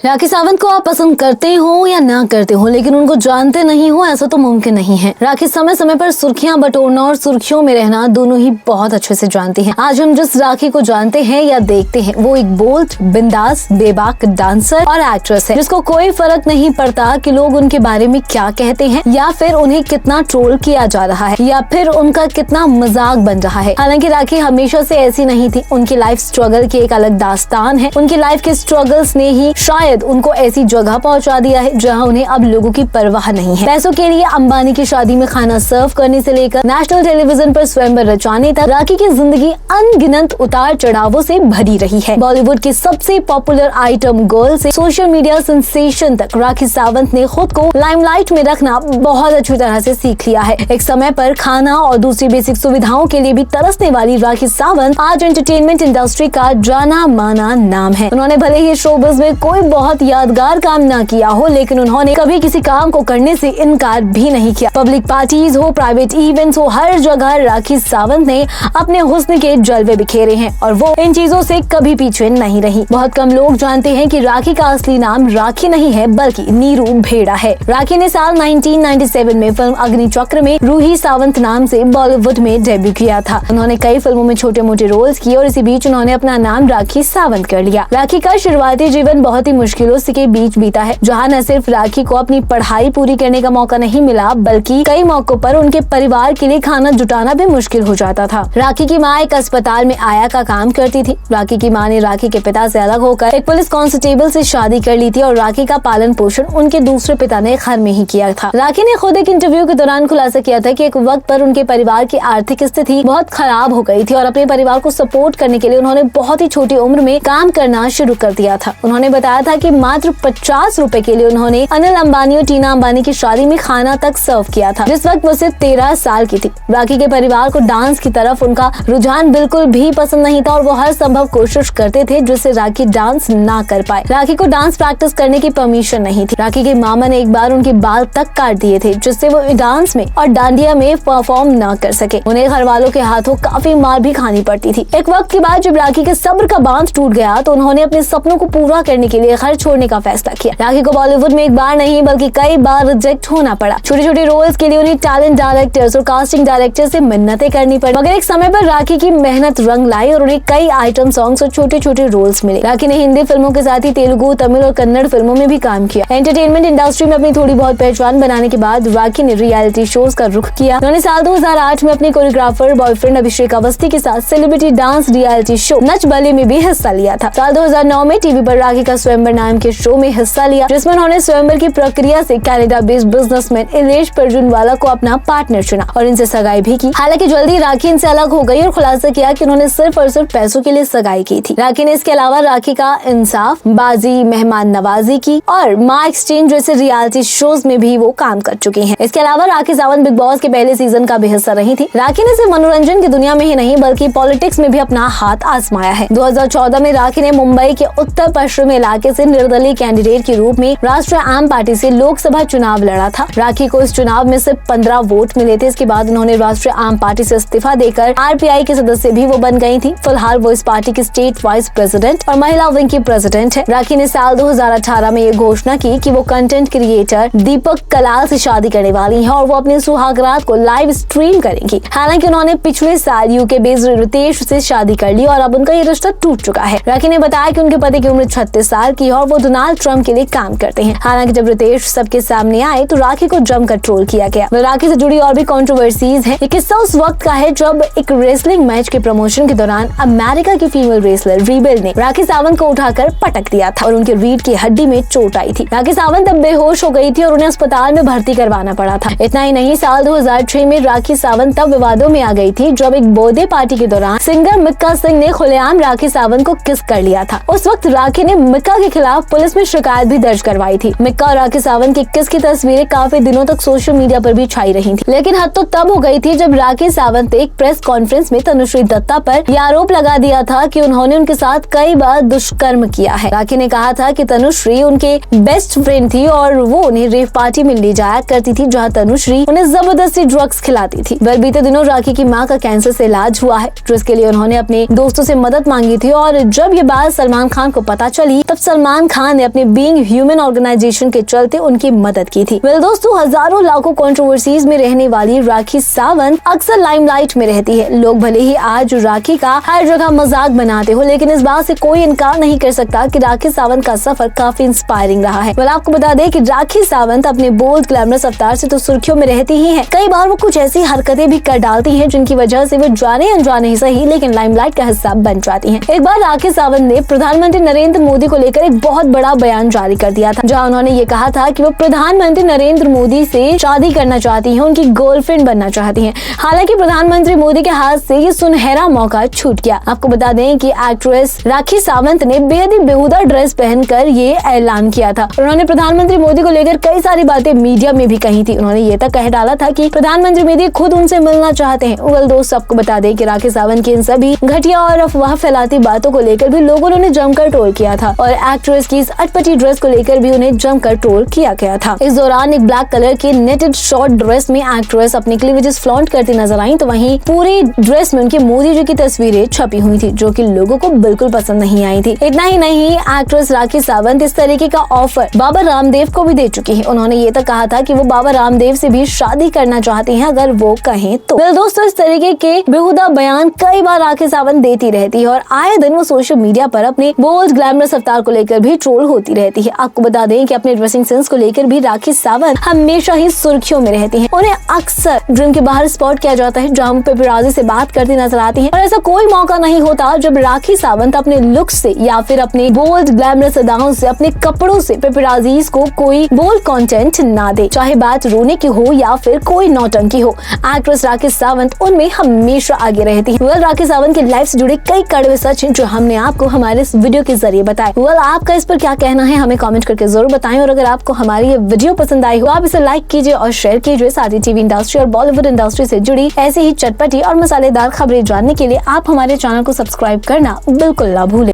राखी सावंत को आप पसंद करते हो या ना करते हो, लेकिन उनको जानते नहीं हो ऐसा तो मुमकिन नहीं है। राखी समय समय पर सुर्खियां बटोरना और सुर्खियों में रहना दोनों ही बहुत अच्छे से जानती हैं। आज हम जिस राखी को जानते हैं या देखते हैं वो एक बोल्ड, बिंदास, बेबाक डांसर और एक्ट्रेस है, जिसको कोई फर्क नहीं पड़ता कि लोग उनके बारे में क्या कहते हैं या फिर उन्हें कितना ट्रोल किया जा रहा है या फिर उनका कितना मजाक बन रहा है। हालांकि राखी हमेशा से ऐसी नहीं थी। उनकी लाइफ स्ट्रगल की एक अलग दास्तान है। उनकी लाइफ के स्ट्रगल्स ने ही शायद उनको ऐसी जगह पहुंचा दिया है जहां उन्हें अब लोगों की परवाह नहीं है। पैसों के लिए अंबानी की शादी में खाना सर्व करने से लेकर नेशनल टेलीविजन पर स्वयंवर रचाने तक राखी की जिंदगी अनगिनत उतार चढ़ावों से भरी रही है। बॉलीवुड की सबसे पॉपुलर आइटम गर्ल से सोशल मीडिया सेंसेशन तक राखी सावंत ने खुद को लाइमलाइट में रखना बहुत अच्छी तरह से सीख लिया है। एक समय पर खाना और दूसरी बेसिक सुविधाओं के लिए भी तरसने वाली राखी सावंत आज एंटरटेनमेंट इंडस्ट्री का जाना माना नाम है। उन्होंने भले ही शोबिज़ में कोई बहुत यादगार काम ना किया हो, लेकिन उन्होंने कभी किसी काम को करने से इनकार भी नहीं किया। पब्लिक पार्टीज हो, प्राइवेट इवेंट्स हो, हर जगह राखी सावंत ने अपने हुस्न के जलवे बिखेरे हैं और वो इन चीजों से कभी पीछे नहीं रही। बहुत कम लोग जानते हैं कि राखी का असली नाम राखी नहीं है बल्कि नीरू भेड़ा है। राखी ने साल 1997 में फिल्म अग्निचक्र में रूही सावंत नाम से बॉलीवुड में डेब्यू किया था। उन्होंने कई फिल्मों में छोटे मोटे रोल्स किए और इसी बीच उन्होंने अपना नाम राखी सावंत कर लिया। राखी का शुरुआती जीवन बहुत ही मुश्किलों के बीच बीता है, जहां न सिर्फ राखी को अपनी पढ़ाई पूरी करने का मौका नहीं मिला, बल्कि कई मौकों पर उनके परिवार के लिए खाना जुटाना भी मुश्किल हो जाता था। राखी की मां एक अस्पताल में आया का काम करती थी। राखी की मां ने राखी के पिता से अलग होकर एक पुलिस कांस्टेबल से शादी कर ली थी और राखी का पालन पोषण उनके दूसरे पिता ने घर में ही किया था। राखी ने खुद एक इंटरव्यू के दौरान खुलासा किया था कि एक वक्त पर उनके परिवार की आर्थिक स्थिति बहुत खराब हो गई थी और अपने परिवार को सपोर्ट करने के लिए उन्होंने बहुत ही छोटी उम्र में काम करना शुरू कर दिया था। उन्होंने बताया था कि मात्र 50 रुपए के लिए उन्होंने अनिल अंबानी और टीना अंबानी की शादी में खाना तक सर्व किया था, जिस वक्त वो सिर्फ 13 साल की थी। राखी के परिवार को डांस की तरफ उनका रुझान बिल्कुल भी पसंद नहीं था और वो हर संभव कोशिश करते थे जिससे राखी डांस ना कर पाए। राखी को डांस प्रैक्टिस करने की परमिशन नहीं थी। राखी के मामा ने एक बार उनके बाल तक काट दिए थे, जिससे वो डांस में और डांडिया में परफॉर्म न कर सके। उन्हें घर वालों के हाथों काफी मार भी खानी पड़ती थी। एक वक्त के बाद जब राखी के सब्र का बांध टूट गया तो उन्होंने अपने सपनों को पूरा करने के लिए घर छोड़ने का फैसला किया। राखी को बॉलीवुड में एक बार नहीं बल्कि कई बार रिजेक्ट होना पड़ा। छोटे छोटे रोल्स के लिए उन्हें टैलेंट डायरेक्टर्स और कास्टिंग डायरेक्टर से मिन्नतें करनी पड़ी, मगर एक समय पर राखी की मेहनत रंग लाई और उन्हें कई आइटम सॉन्ग्स और छोटे छोटे रोल्स मिले। राखी ने हिंदी फिल्मों के साथ ही तेलुगु, तमिल और कन्नड़ फिल्मों में भी काम किया। एंटरटेनमेंट इंडस्ट्री में अपनी थोड़ी बहुत पहचान बनाने के बाद राखी ने रियलिटी शोज का रुख किया। उन्होंने साल 2008 में अपने कोरियोग्राफर बॉयफ्रेंड अभिषेक अवस्थी के साथ celebrity dance reality show Nach Baliye में भी हिस्सा लिया था। साल 2009 में टीवी पर राखी का स्वयंवर नाम के शो में हिस्सा लिया, जिसमें उन्होंने स्वयंवर की प्रक्रिया से कनाडा बेस्ड बिजनेसमैन इलेश परजुनवाला को अपना पार्टनर चुना और इनसे सगाई भी की। हालांकि जल्दी राखी इनसे अलग हो गई और खुलासा किया कि उन्होंने सिर्फ और सिर्फ पैसों के लिए सगाई की थी। राखी ने इसके अलावा राखी का इंसाफ, बाजी, मेहमान नवाजी की और माँ एक्सचेंज जैसे रियलिटी शोज में भी वो काम कर चुकी हैं। इसके अलावा राखी सावंत बिग बॉस के पहले सीजन का भी हिस्सा रही थी। राखी ने सिर्फ मनोरंजन की दुनिया में ही नहीं बल्कि पॉलिटिक्स में भी अपना हाथ आजमाया है। 2014 में राखी ने मुंबई के उत्तर पश्चिम इलाके से निर्दलीय कैंडिडेट के रूप में राष्ट्रीय आम पार्टी से लोकसभा चुनाव लड़ा था। राखी को इस चुनाव में सिर्फ 15 वोट मिले थे। इसके बाद उन्होंने राष्ट्रीय आम पार्टी से इस्तीफा देकर आरपीआई के सदस्य भी वो बन गई थी। फिलहाल वो इस पार्टी की स्टेट वाइस प्रेसिडेंट और महिला विंग की प्रेसिडेंट है। राखी ने साल 2018 में ये घोषणा की कि वो कंटेंट क्रिएटर दीपक कलाल से शादी करने वाली है और वो अपने सुहागरात को लाइव स्ट्रीम करेंगी। हालांकि उन्होंने पिछले साल यूके बेस्ड रितेश से शादी कर ली और अब उनका ये रिश्ता टूट चुका है। राखी ने बताया कि उनके पति की उम्र 36 साल की है और वो डोनाल्ड ट्रंप के लिए काम करते हैं। हालांकि जब रितेश सबके सामने आए तो राखी को जमकर ट्रोल किया गया। राखी से जुड़ी और भी कंट्रोवर्सीज हैं। ये किस्सा उस वक्त का है जब एक रेसलिंग मैच के प्रमोशन के दौरान अमेरिका की फीमेल रेसलर रिबेल ने राखी सावंत को उठाकर पटक दिया था और उनके रीढ़ की हड्डी में चोट आई थी। राखी सावंत अब बेहोश हो गई थी और उन्हें अस्पताल में भर्ती करवाना पड़ा था। इतना ही नहीं, साल 2006 में राखी सावंत तब विवादों में आ गई थी जब एक बर्थडे पार्टी के दौरान सिंगर मिक्का सिंह ने खुलेआम राखी सावंत को किस कर लिया था। उस वक्त राखी ने मिक्का के खिलाफ पुलिस में शिकायत भी दर्ज करवाई थी। मिक्का और राखी सावंत की किस की तस्वीरें काफी दिनों तक सोशल मीडिया पर भी छाई रही थी, लेकिन हद तो तब हो गई थी जब राखी सावंत ने एक प्रेस कॉन्फ्रेंस में तनुश्री दत्ता पर यह आरोप लगा दिया था कि उन्होंने उनके साथ कई बार दुष्कर्म किया है। राखी ने कहा था कि तनुश्री उनके बेस्ट फ्रेंड थी और वो उन्हें रेव पार्टी में ले जाया करती थी जहां तनुश्री उन्हें जबरदस्ती ड्रग्स खिलाती थी। वह बीते दिनों राखी की मां का कैंसर से इलाज हुआ है, जिसके लिए उन्होंने अपने दोस्तों से मदद मांगी थी और जब ये बात सलमान खान को पता चली तब सलमान सलमान खान ने अपने बीइंग ह्यूमन ऑर्गेनाइजेशन के चलते उनकी मदद की थी। वेल दोस्तों, हजारों लाखों कंट्रोवर्सीज में रहने वाली राखी सावंत अक्सर लाइमलाइट में रहती है। लोग भले ही आज राखी का हर जगह मजाक बनाते हो, लेकिन इस बात से कोई इनकार नहीं कर सकता कि राखी सावंत का सफर काफी इंस्पायरिंग रहा है। वेल आपको बता दें कि राखी सावंत अपने बोल्ड ग्लैमरस अवतार से तो सुर्खियों में रहती ही है। कई बार वो कुछ ऐसी हरकतें भी कर डालती हैं जिनकी वजह से वो जाने अनजाने ही सही लेकिन लाइमलाइट का हिस्सा बन जाती हैं। एक बार राखी सावंत ने प्रधानमंत्री नरेंद्र मोदी को लेकर एक बहुत बड़ा बयान जारी कर दिया था, जहां उन्होंने ये कहा था कि वो प्रधानमंत्री नरेंद्र मोदी से शादी करना चाहती हैं, उनकी गर्लफ्रेंड बनना चाहती हैं। हालांकि प्रधानमंत्री मोदी के हाथ से ये सुनहरा मौका छूट गया। आपको बता दें कि एक्ट्रेस राखी सावंत ने बेहद ही बेहुदा ड्रेस पहनकर ये ऐलान किया था। उन्होंने प्रधानमंत्री मोदी को लेकर कई सारी बातें मीडिया में भी कही थी। उन्होंने ये तक कह डाला था कि प्रधानमंत्री मोदी खुद उनसे मिलना चाहते हैं। वेल दोस्त, आपको बता दें कि राखी सावंत की इन सभी घटिया और अफवाह फैलाती बातों को लेकर भी लोगों ने उन्हें जमकर ट्रोल किया था और एक्ट्रेस की इस अटपटी ड्रेस को लेकर भी उन्हें जमकर ट्रोल किया गया था। इस दौरान एक ब्लैक कलर की नेटेड शॉर्ट ड्रेस में एक्ट्रेस अपने क्लीवेजेस फ्लॉन्ट करती नजर आई, तो वहीं पूरी ड्रेस में उनकी मोदी जी की तस्वीरें छपी हुई थी, जो कि लोगों को बिल्कुल पसंद नहीं आई थी। इतना ही नहीं, एक्ट्रेस राखी सावंत इस तरीके का ऑफर बाबा रामदेव को भी दे चुकी है। उन्होंने ये तक कहा था कि वो बाबा रामदेव से भी शादी करना चाहती हैं अगर वो कहें तो। वेल दोस्तों, इस तरीके के बेहुदा बयान कई बार राखी सावंत देती रहती है और आए दिन वो सोशल मीडिया पर अपने बोल्ड ग्लैमरस अवतार को लेकर भी ट्रोल होती रहती है। आपको बता दें कि अपने ड्रेसिंग सेंस को लेकर भी राखी सावंत हमेशा ही सुर्खियों में रहती हैं। उन्हें अक्सर ड्रीम के बाहर स्पॉट किया जाता है, जहां पेपराजी से बात करती नजर आती हैं और ऐसा कोई मौका नहीं होता जब राखी सावंत अपने लुक से या फिर अपने बोल्ड ग्लैमरस अदाओं से, अपने कपड़ों से पेपराजीज को कोई बोल्ड कंटेंट ना दे, चाहे बात रोने की हो या फिर कोई नौटंकी हो। एक्ट्रेस राखी सावंत उनमें हमेशा आगे रहती है। वेल, राखी सावंत की लाइफ से जुड़े कई कड़वे सच हैं जो हमने आपको हमारे इस वीडियो के जरिए बताए। वेल, आपका इस पर क्या कहना है हमें कमेंट करके जरूर बताएं और अगर आपको हमारी ये वीडियो पसंद आई हो आप इसे लाइक कीजिए और शेयर कीजिए। साथ ही टीवी इंडस्ट्री और बॉलीवुड इंडस्ट्री से जुड़ी ऐसी ही चटपटी और मसालेदार खबरें जानने के लिए आप हमारे चैनल को सब्सक्राइब करना बिल्कुल ना भूलें।